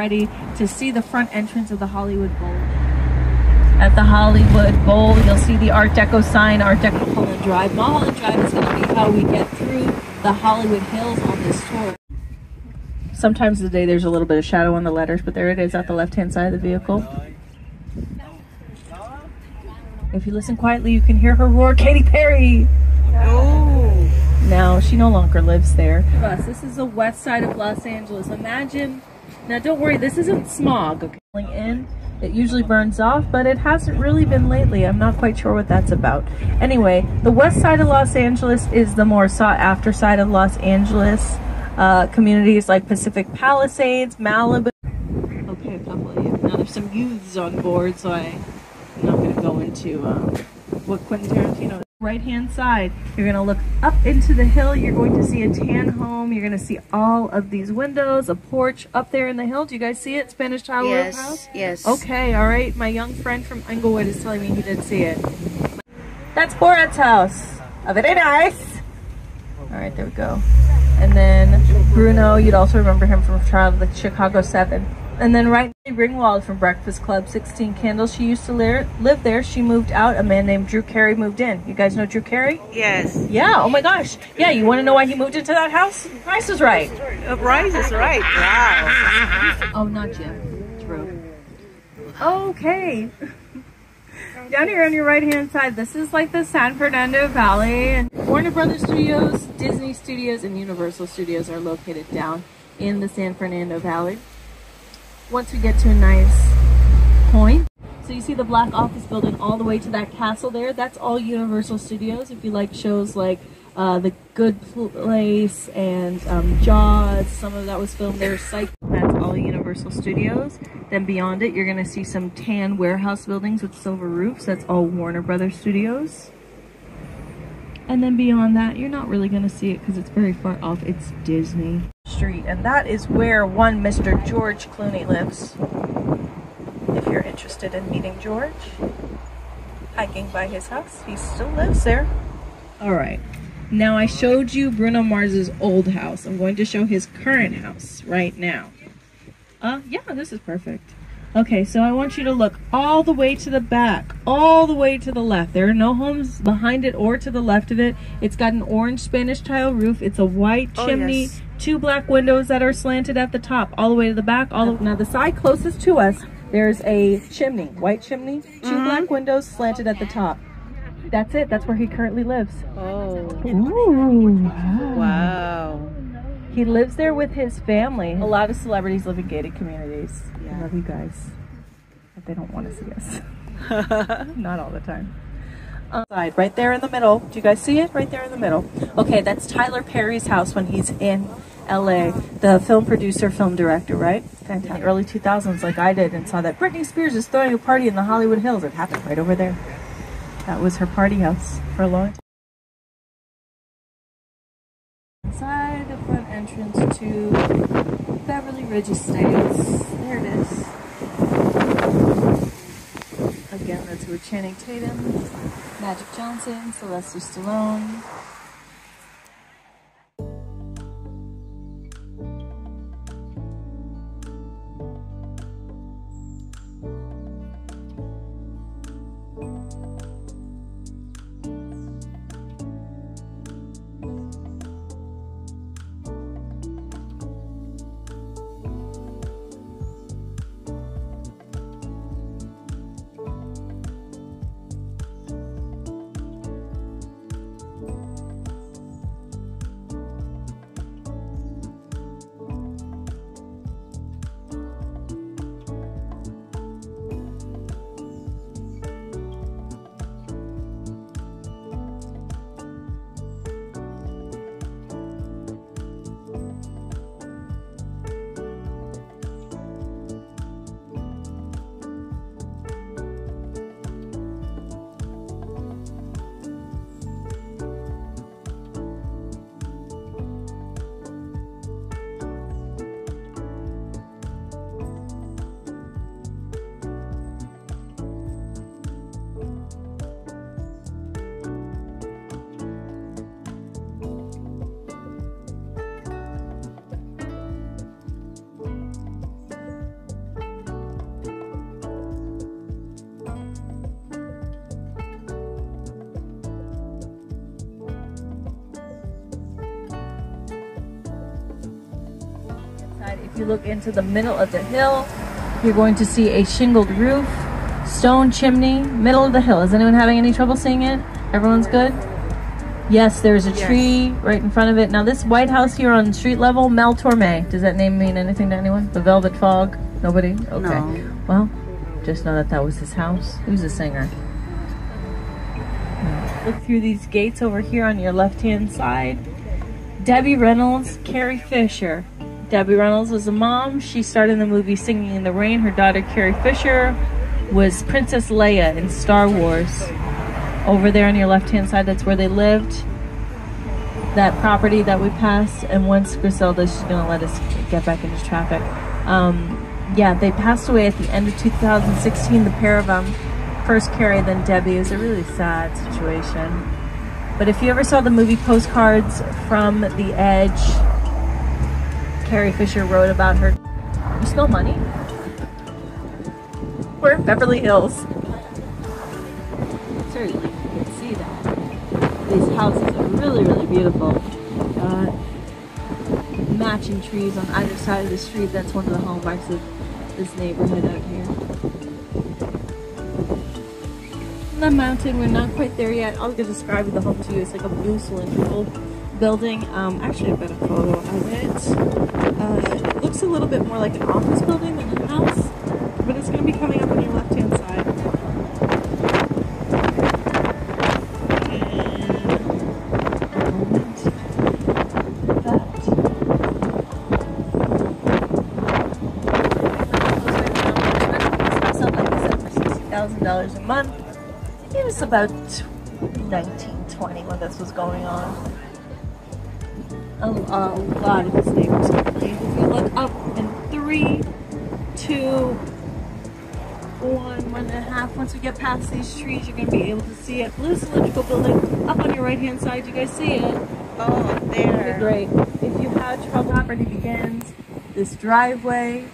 ready to see the front entrance of the Hollywood Bowl. At the Hollywood Bowl, you'll see the Art Deco sign, Art Deco Mulholland Drive. Mulholland Drive is going to be how we get through the Hollywood Hills on this tour. Sometimes today there's a little bit of shadow on the letters, but there it is at the left-hand side of the vehicle. If you listen quietly, you can hear her roar, Katy Perry! Oh. Now, she no longer lives there. This is the west side of Los Angeles. Imagine, now don't worry, this isn't smog. Okay? It usually burns off, but it hasn't really been lately. I'm not quite sure what that's about. Anyway, the west side of Los Angeles is the more sought-after side of Los Angeles. Communities like Pacific Palisades, Malibu. Okay, a couple of you. Now there's some youths on board, so I'm not going to go into what Quentin Tarantino. Right-hand side, you're going to look up into the hill. You're going to see a tan home. You're going to see all of these windows, a porch up there in the hill. Do you guys see it? Spanish tile roof house? Yes. Okay, all right. My young friend from Inglewood is telling me he did see it. That's Borat's house. Oh, very nice. All right, there we go. And then Bruno, you'd also remember him from Trial of the Chicago 7. And then right Ringwald from Breakfast Club, 16 Candles. She used to live there. She moved out. A man named Drew Carey moved in. You guys know Drew Carey? Yes. Yeah. Oh my gosh. Yeah. You want to know why he moved into that house? Price is right. Price is right. Wow. Oh, not Jim. Drew. Okay. Down here on your right-hand side, this is like the San Fernando Valley. And Warner Brothers Studios, Disney Studios, and Universal Studios are located down in the San Fernando Valley. Once we get to a nice point, so you see the black office building all the way to that castle there. That's all Universal Studios. If you like shows like The Good Place and Jaws, some of that was filmed there. Psych, that's all Universal Studios. Then beyond it, you're going to see some tan warehouse buildings with silver roofs. That's all Warner Brothers Studios. And then beyond that, you're not really going to see it because it's very far off. It's Disney Street. And that is where one Mr. George Clooney lives. If you're interested in meeting George, hiking by his house, he still lives there. All right. Now I showed you Bruno Mars's old house. I'm going to show his current house right now. Yeah, this is perfect. Okay, so I want you to look all the way to the back, all the way to the left. There are no homes behind it or to the left of it. It's got an orange Spanish tile roof. It's a white chimney, yes. 2 black windows that are slanted at the top, all the way to the back. Now the side closest to us, there's a chimney, white chimney, 2 black windows slanted at the top. That's it. That's where he currently lives. Oh. Ooh, wow. He lives there with his family. A lot of celebrities live in gated communities. Yeah. I love you guys. But they don't want to see us. Not all the time. Right there in the middle. Do you guys see it? Right there in the middle. Okay, that's Tyler Perry's house when he's in LA. The film producer, film director, right? Fantastic. Early 2000s, like I did, and saw that Britney Spears is throwing a party in the Hollywood Hills. It happened right over there. That was her party house for a long time. Inside the front entrance to Beverly Ridge Estates. There it is. Again, that's where Channing Tatum, Magic Johnson, Sylvester Stallone. side. If you look into the middle of the hill, you're going to see a shingled roof, stone chimney, middle of the hill. Is anyone having any trouble seeing it? Everyone's good? Yes, there's a tree right in front of it. Now this White House here on street level, Mel Torme. Does that name mean anything to anyone? The Velvet Fog? Nobody? Okay. No. Well, just know that that was his house. He was a singer. Look through these gates over here on your left-hand side. Debbie Reynolds, Carrie Fisher. Debbie Reynolds was a mom. She starred in the movie Singing in the Rain. Her daughter, Carrie Fisher, was Princess Leia in Star Wars. Over there on your left-hand side, that's where they lived. That property that we passed. And once Griselda, she's going to let us get back into traffic. Yeah, they passed away at the end of 2016, the pair of them. First Carrie, then Debbie. It was a really sad situation. But if you ever saw the movie Postcards from the Edge, Carrie Fisher wrote about her. You smell money? We're in Beverly Hills. Certainly, you can see that. These houses are really, really beautiful. Matching trees on either side of the street. That's one of the hallmarks of this neighborhood out here. The mountain, we're not quite there yet. I'll describe the home to you. It's like a blue cylindrical building. Actually, I've got a photo of it. It looks a little bit more like an office building than a house, but it's going to be coming up on your left-hand side. $60,000 a month. It was about 1920 when this was going on. A lot of his neighbors complained. If you look up in 3, 2, 1.5, once we get past these trees, you're going to be able to see it. Blue cylindrical building up on your right hand side. You guys see it? Oh, there. Great. If you had trouble, property begins. This driveway.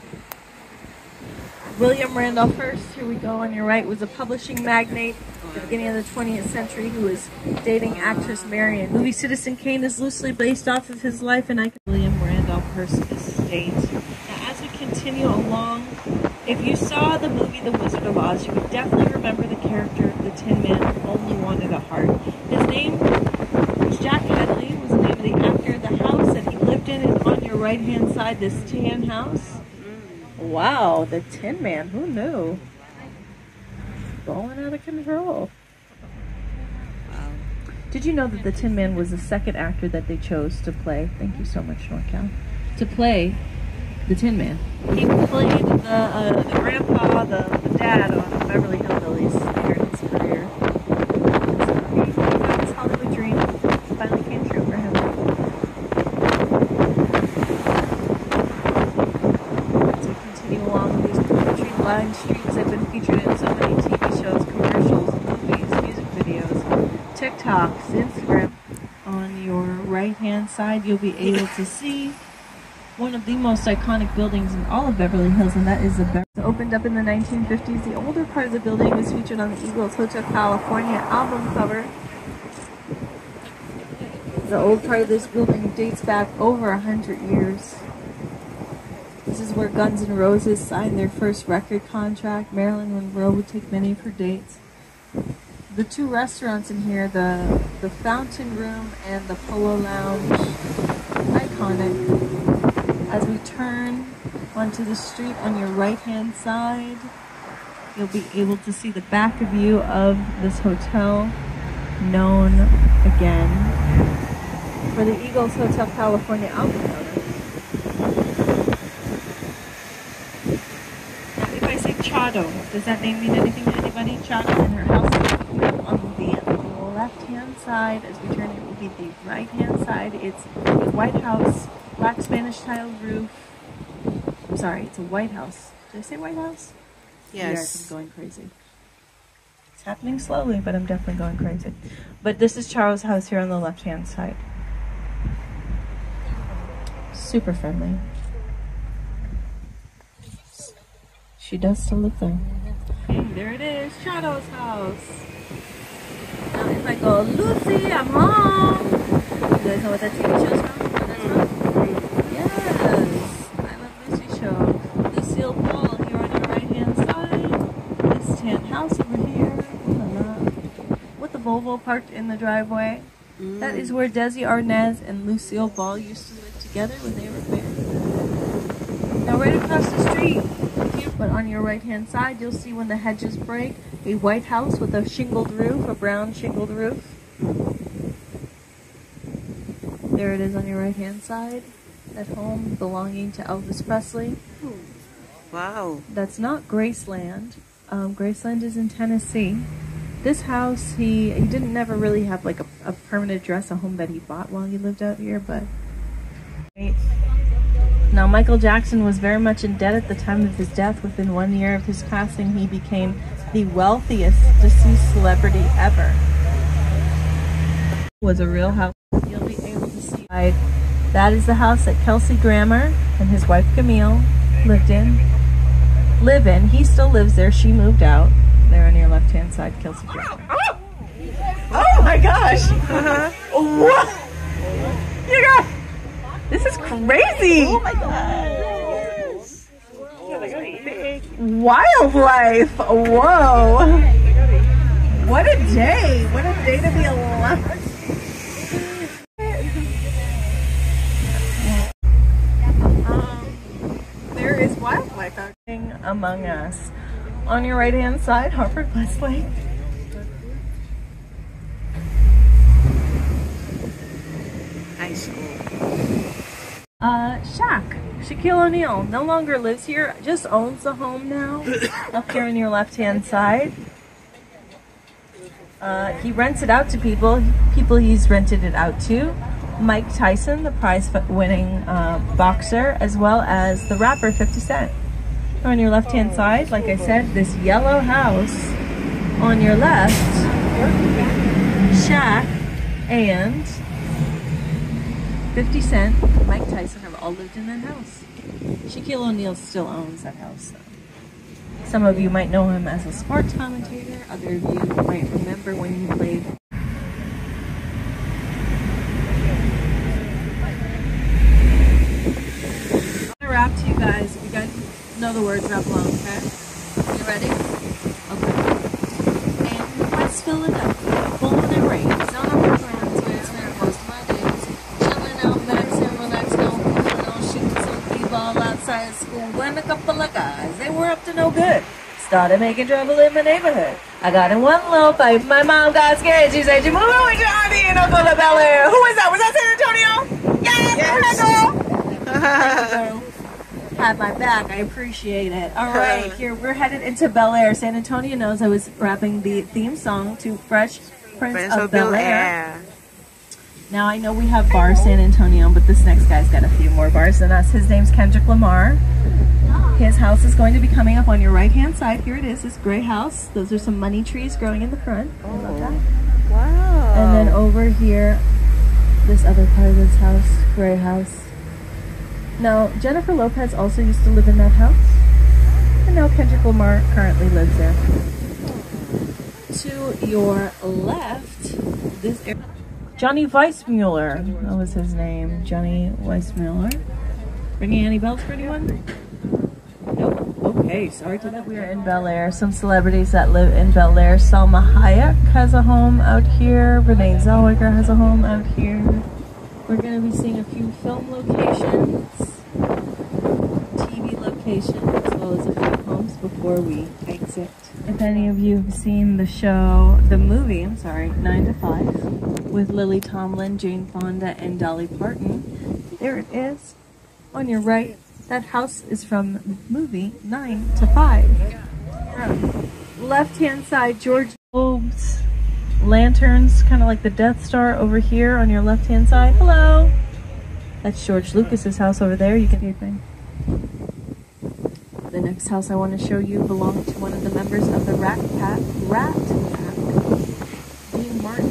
William Randolph Hearst, here we go on your right, was a publishing magnate at the beginning of the 20th century who was dating actress Marion. Movie Citizen Kane is loosely based off of his life, and William Randolph Hearst estate. Now, as we continue along, if you saw the movie The Wizard of Oz, you would definitely remember the character, the Tin Man, who only wanted a heart. His name was Jack Hedley, was the name of the actor. The house that he lived in is on your right-hand side, this tan house. Wow, the Tin Man, who knew? Going out of control. Wow. Did you know that the Tin Man was the second actor that they chose to play? Thank you so much, NorCal. To play the Tin Man. He played the grandpa, the dad on Beverly Hillbillies during his career. So he got his Hollywood dream. It finally came true for him. Line streets have been featured in so many TV shows, commercials, movies, music videos, TikToks, Instagram. On your right hand side, you'll be able to see one of the most iconic buildings in all of Beverly Hills, and that is the Beverly. It opened up in the 1950s. The older part of the building was featured on the Eagles Hotel California album cover. The old part of this building dates back over 100 years. This is where Guns N' Roses signed their first record contract. Marilyn Monroe would take many of her dates. The two restaurants in here, the Fountain Room and the Polo Lounge, iconic. As we turn onto the street on your right-hand side, you'll be able to see the back view of this hotel, known again for the Eagles Hotel California album cover. Chado. Does that name mean anything to anybody? Chado and her house on the left-hand side. As we turn, it will be the right-hand side. It's a White House, black Spanish tile roof. I'm sorry, it's a White House. Did I say White House? Yes. I'm going crazy. It's happening slowly, but I'm definitely going crazy. But this is Charles' house here on the left-hand side. Super friendly. She does still live there. Okay, there it is, Shadow's house. Now if I go, Lucy, I'm home. You guys know what that TV show's from? Where that's from? Yes. I love convertible parked in the driveway. That is where Desi Arnaz and Lucille Ball used to live together when they were married. Now right across the street, but on your right hand side, you'll see when the hedges break, a white house with a shingled roof, a brown shingled roof. There it is on your right hand side, that home belonging to Elvis Presley. Wow. That's not Graceland. Graceland is in Tennessee. This house, he didn't never really have like a permanent address, a home that he bought while he lived out here, but... Now, Michael Jackson was very much in debt at the time of his death. Within 1 year of his passing, he became the wealthiest deceased celebrity ever. It was a real house. You'll be able to see. That is the house that Kelsey Grammer and his wife Camille lived in. He still lives there. She moved out. There on your left-hand side, Kelsey Grammer. Oh my gosh! What? You got... This is crazy! Oh my gosh! Wildlife! Whoa! What a day! What a day to be alive! There is wildlife out among us. On your right-hand side, Harvard Westlake. High school. Shaq. Shaquille O'Neal no longer lives here, just owns the home now. Up here on your left-hand side. He rents it out to people he's rented it out to. Mike Tyson, the prize-winning boxer, as well as the rapper 50 Cent. On your left-hand side, like I said, this yellow house on your left, Shaq and 50 Cent, Mike Tyson have all lived in that house. Shaquille O'Neal still owns that house, though. Some of you might know him as a sports commentator. Other of you might remember when he played. I'm gonna rap to you guys. If you guys know the words, rap along, okay? You ready? Okay. In West Philadelphia, born and raised on a friends where I spent most of my days. Chilling out back, and relaxing on pool, on shooting some b-ball outside school. When a couple of guys, they were up to no good. Started making trouble in my neighborhood. I got in one little fight. My mom got scared. She said, "You move in with your auntie and Uncle to Bel Air." Who was that? Was that San Antonio? Yes. Had my back. I appreciate it. All right, here we're headed into Bel Air. San Antonio knows I was rapping the theme song to Fresh Prince of Bel Air. Now I know we have bars San Antonio, but this next guy's got a few more bars than us. His name's Kendrick Lamar. His house is going to be coming up on your right hand side. Here it is, this gray house. Those are some money trees growing in the front. I love that. Wow. And then over here, this other part of this house, gray house. Now, Jennifer Lopez also used to live in that house. And now Kendrick Lamar currently lives there. To your left, this area. Johnny Weissmuller. That was his name. Johnny Weissmuller. Ringing any bells for anyone? Nope. Okay, sorry to that. We are in Bel Air. Some celebrities that live in Bel Air. Salma Hayek has a home out here. Renee Zellweger has a home out here. We're going to be seeing a few film locations, TV locations, as well as a few homes before we exit. If any of you have seen the movie, 9 to 5, with Lily Tomlin, Jane Fonda, and Dolly Parton, there it is. On your right, that house is from the movie 9 to 5. Left-hand side, George Lobes. Lanterns, kind of like the Death Star over here on your left-hand side. Hello! That's George Lucas's house over there. You can see anything. The next house I want to show you belonged to one of the members of the Rat Pack, Dean Martin.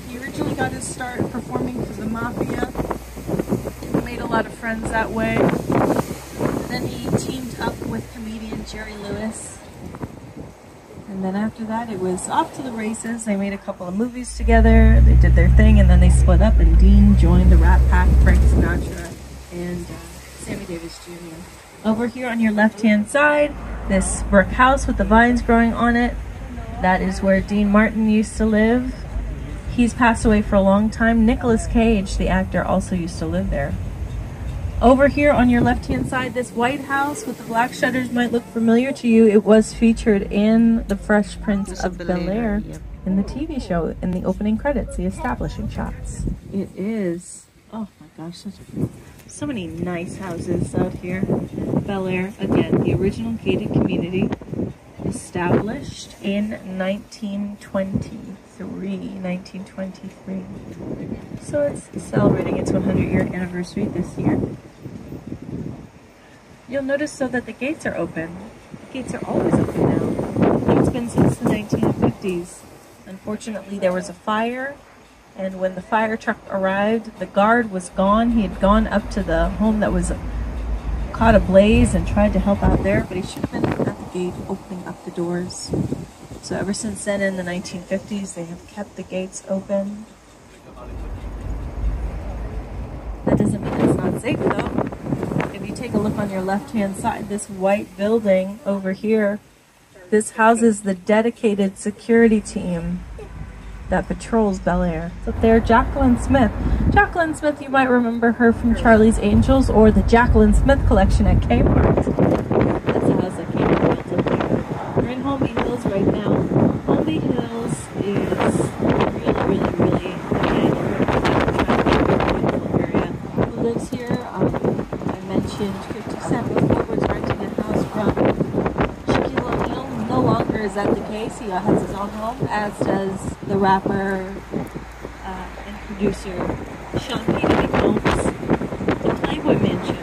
He originally got his start performing for the Mafia. He made a lot of friends that way. Then he teamed up with comedian Jerry Lewis. And then after that, it was off to the races. They made a couple of movies together. They did their thing, and then they split up, and Dean joined the Rat Pack, Frank Sinatra, and Sammy Davis Jr. Over here on your left-hand side, this brick house with the vines growing on it. That is where Dean Martin used to live. He's passed away for a long time. Nicolas Cage, the actor, also used to live there. Over here on your left-hand side, this White House with the black shutters might look familiar to you. It was featured in The Fresh Prince of Bel-Air, in the TV show, in the opening credits, the establishing shots. It is, oh my gosh, so many nice houses out here. Bel-Air, again, the original gated community, established in 1923. So it's celebrating its 100-year anniversary this year. You'll notice though that the gates are open. The gates are always open now. It's been since the 1950s. Unfortunately, there was a fire, and when the fire truck arrived, the guard was gone. He had gone up to the home that was caught ablaze and tried to help out there, but he should have been at the gate opening up the doors. So ever since then, in the 1950s, they have kept the gates open. That doesn't mean it's not safe though. If you take a look on your left-hand side, this white building over here, this houses the dedicated security team that patrols Bel-Air. So there, Jacqueline Smith. Jacqueline Smith, you might remember her from Charlie's Angels or the Jacqueline Smith collection at Kmart. That's a house that Kmart built up there. We're in Holmby Hills right now. Holmby Hills is really, again, area. Who lives here? I mentioned 50 Cent before, was renting a house from Shaquille O'Neal. No longer is that the case. He has his own home, as does the rapper and producer Sean P. Combs. The Playboy Mansion.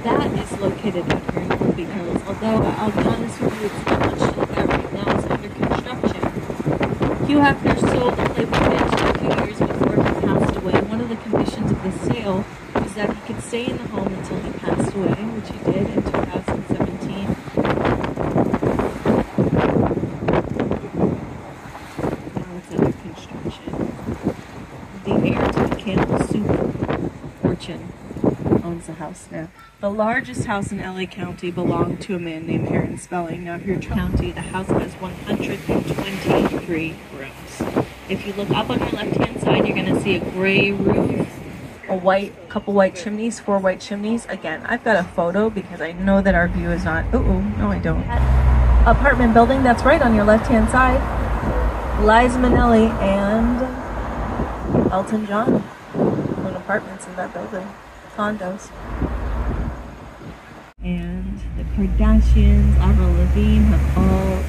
That is located out here in Holmby Hills. Although I'll be honest with you, it's not much to look at right now. It's under construction. Hugh Hefner sold the Playboy Mansion a few years before he passed away. One of the conditions of the sale was that he could stay in the home until he passed away, which he did in 2017. Now it's under construction. The heir to the Campbell Soup fortune owns the house now. The largest house in LA County belonged to a man named Aaron Spelling. Now here in County, the house has 123 rooms. If you look up on your left-hand side, you're going to see a gray roof, couple white chimneys, 4 white chimneys. Again, I've got a photo because I know that our view is not, no I don't. Apartment building that's right on your left-hand side. Liza Minnelli and Elton John own apartments in that building, condos. And the Kardashians, Avril Lavigne have all